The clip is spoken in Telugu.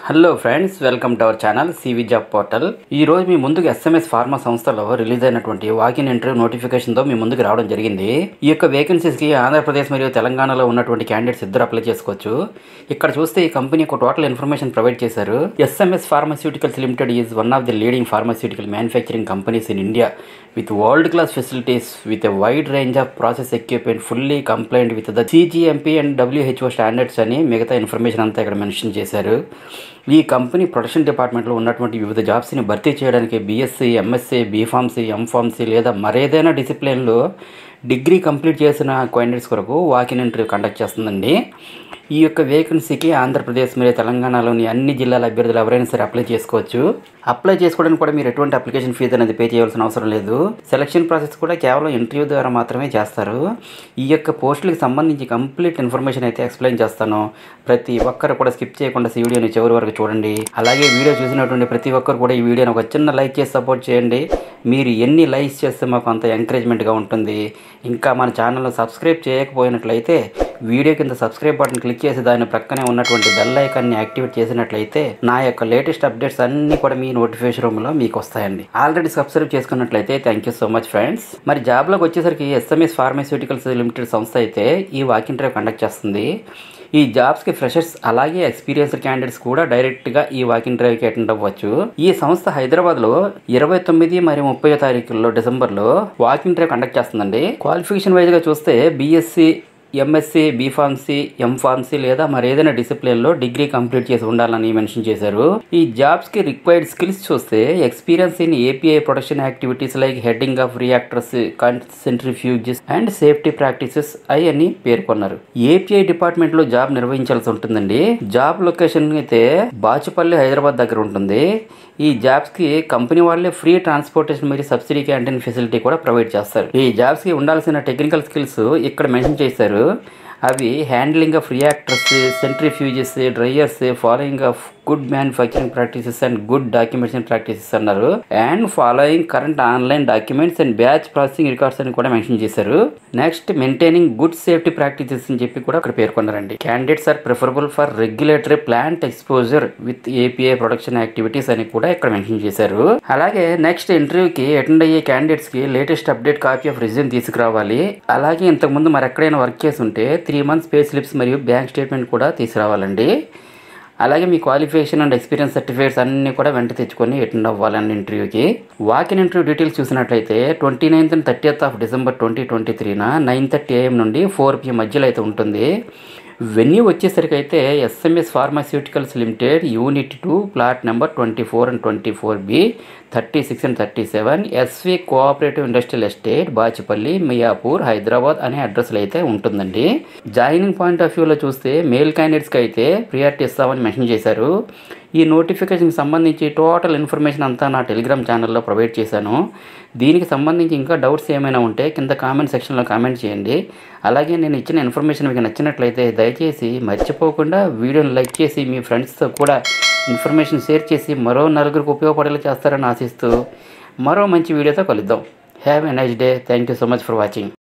Hello friends, welcome to our channel CV job portal. ఈ రోజు మీ ముందుకు ఎస్ఎంఎస్ ఫార్మా సంస్థలో రిలీజ్ అయినటువంటి వాకిన్ ఇంటర్వ్యూ నోటిఫికేషన్తో మీ ముందుకు రావడం జరిగింది. ఈ యొక్క వేకెన్సీస్కి ఆంధ్రప్రదేశ్ మరియు తెలంగాణలో ఉన్నటువంటి క్యాండిడేట్స్ ఇద్దరు అప్లై చేసుకోవచ్చు. ఇక్కడ చూస్తే ఈ కంపెనీ ఒక టోటల్ ఇన్ఫర్మేషన్ ప్రొవైడ్ చేశారు. SMS pharmaceuticals limited is one of the leading pharmaceutical manufacturing companies in India with world class facilities with a wide range of process equipment fully compliant with the CGMP and WHO standards అని మిగతా ఇన్ఫర్మేషన్ అంతా ఇక్కడ మెన్షన్ చేశారు. ఈ కంపెనీ ప్రొడక్షన్ డిపార్ట్మెంట్లో ఉన్నటువంటి వివిధ జాబ్స్ని భర్తీ చేయడానికి బీఎస్సీ, ఎంఎస్సీ, బీఫార్మసీ, ఎంఫార్మసీ లేదా మరేదైనా డిసిప్లిన్లో డిగ్రీ కంప్లీట్ చేసిన క్యాండిడేట్స్ కొరకు వాకిన్ ఇంటర్వ్యూ కండక్ట్ చేస్తుందండి. ఈ యొక్క వేకెన్సీకి ఆంధ్రప్రదేశ్ మరియు తెలంగాణలోని అన్ని జిల్లాల అభ్యర్థులు ఎవరైనా సరే అప్లై చేసుకోవచ్చు. అప్లై చేసుకోవడానికి కూడా మీరు ఎటువంటి అప్లికేషన్ ఫీజు అనేది పే చేయాల్సిన అవసరం లేదు. సెలక్షన్ ప్రాసెస్ కూడా కేవలం ఇంటర్వ్యూ ద్వారా మాత్రమే చేస్తారు. ఈ యొక్క పోస్టులకు సంబంధించి కంప్లీట్ ఇన్ఫర్మేషన్ అయితే ఎక్స్ప్లెయిన్ చేస్తాను. ప్రతి ఒక్కరు కూడా స్కిప్ చేయకుండా ఈ వీడియోని చివరి వరకు చూడండి. అలాగే వీడియో చూసినటువంటి ప్రతి ఒక్కరు కూడా ఈ వీడియోని ఒక చిన్న లైక్ చేసి సపోర్ట్ చేయండి. మీరు ఎన్ని లైక్స్ చేస్తే మాకు అంత ఎంకరేజ్మెంట్గా ఉంటుంది. ఇంకా మన ఛానల్ను సబ్స్క్రైబ్ చేయకపోయినట్లయితే వీడియో కింద సబ్స్క్రైబ్ బటన్ క్లిక్ చేసి దాని ప్రక్కనే ఉన్నటువంటి బెల్ ఐకాన్ని యాక్టివేట్ చేసినట్లయితే నా యొక్క లేటెస్ట్ అప్డేట్స్ అన్నీ కూడా మీ నోటిఫికేషన్ రూమ్లో మీకు వస్తాయండి. ఆల్రెడీ సబ్స్క్రైబ్ చేసుకున్నట్లయితే thank you so much friends. మరి జాబ్లోకి వచ్చేసరికి ఎస్ఎంఎస్ ఫార్మాస్యూటికల్స్ లిమిటెడ్ సంస్థ అయితే ఈ వాక్ ఇంటర్వ్యూ కండక్ట్ చేస్తుంది. ఈ జాబ్స్కి ఫ్రెషర్స్ అలాగే ఎక్స్పీరియన్స్డ్ క్యాండిడేట్స్ కూడా డైరెక్ట్గా ఈ వాక్ ఇంటర్వ్యూకి అటెండ్ అవ్వచ్చు. ఈ సంస్థ హైదరాబాద్లో 29 మరియు 30 తారీఖుల్లో డిసెంబర్లో వాక్ ఇంటర్వ్యూ కండక్ట్ చేస్తుందండి. క్వాలిఫికేషన్ వైజ్గా చూస్తే బీఎస్సీ, ఎంఎస్సీ, బీఫార్మసీ, ఎంఫార్మసీ లేదా మరేదైనా డిసిప్లిన్లో డిగ్రీ కంప్లీట్ చేసి ఉండాలని మెన్షన్ చేశారు. ఈ జాబ్స్కి రిక్వైర్డ్ స్కిల్స్ చూస్తే experience in API production activities like heading of reactors, centrifuges and safety practices అని పేర్కొన్నారు. ఏపీఐ డిపార్ట్మెంట్లో జాబ్ నిర్వహించాల్సి ఉంటుందండి. జాబ్ లొకేషన్ అయితే బాచుపల్లి, హైదరాబాద్ దగ్గర ఉంటుంది. ఈ జాబ్స్కి కంపెనీ వాళ్ళే ఫ్రీ ట్రాన్స్పోర్టేషన్ మరియు సబ్సిడీ క్యాంటీన్ ఫెసిలిటీ కూడా ప్రొవైడ్ చేస్తారు. ఈ జాబ్స్కి ఉండాల్సిన టెక్నికల్ స్కిల్స్ ఇక్కడ మెన్షన్ చేశారు. అవి handling of reactors, centrifuges, dryers, following of good manufacturing practices and good documentation practices అన్నారు. And following current online documents and batch processing records అని కూడా మెన్షన్ చేశారు. Next maintaining good safety practices అని చెప్పి కూడా అక్కడ పేర్కొన్నారండి. Candidates are preferable for regulatory plant exposure with API production activities అని కూడా ఇక్కడ మెన్షన్ చేశారు. అలాగే నెక్స్ట్ ఇంటర్వ్యూకి అటెండ్ అయ్యే క్యాండిడేట్స్ కి latest update copy of resume తీసుకురావాలి. అలాగే ఇంతకుముందు మరి ఎక్కడైనా వర్క్ చేసి ఉంటే 3 months పే స్లిప్స్ మరియు బ్యాంక్ స్టేట్మెంట్ కూడా తీసుకురావాలండి. అలాగే మీ క్వాలిఫికేషన్ అండ్ ఎక్స్పీరియన్స్ సర్టిఫికేట్స్ అన్నీ కూడా వెంట తెచ్చుకొని అటెండ్ అవ్వాలండి ఇంటర్వ్యూకి. వాకిన్ ఇంటర్వ్యూ డీటెయిల్స్ చూసినట్లయితే 29th and 30th December 2023 9:30 AM నుండి 4 PM మధ్యలో అయితే ఉంటుంది. వెన్యూ వచ్చేసరికి అయితే SMS pharmaceuticals limited unit 2 plot number 24 and 24B 36 and 37 SV cooperative industrial estate, Bachupally, Miyapur, Hyderabad అనే అడ్రస్లో అయితే ఉంటుందండి. జాయినింగ్ పాయింట్ ఆఫ్ వ్యూలో చూస్తే మేల్ క్యాండిడేట్స్కి అయితే ప్రియారిటీ ఇస్తామని మెన్షన్ చేశారు. ఈ నోటిఫికేషన్కి సంబంధించి టోటల్ ఇన్ఫర్మేషన్ అంతా నా టెలిగ్రామ్ ఛానల్లో ప్రొవైడ్ చేశాను. దీనికి సంబంధించి ఇంకా డౌట్స్ ఏమైనా ఉంటే కింద కామెంట్ సెక్షన్లో కామెంట్ చేయండి. అలాగే నేను ఇచ్చిన ఇన్ఫర్మేషన్ మీకు నచ్చినట్లయితే దయచేసి మర్చిపోకుండా వీడియోని లైక్ చేసి మీ ఫ్రెండ్స్తో కూడా ఇన్ఫర్మేషన్ షేర్ చేసి మరో నలుగురికి ఉపయోగపడేలా చేస్తారని ఆశిస్తూ మరో మంచి వీడియోతో కలుద్దాం. Have a nice day. Thank you so much for watching.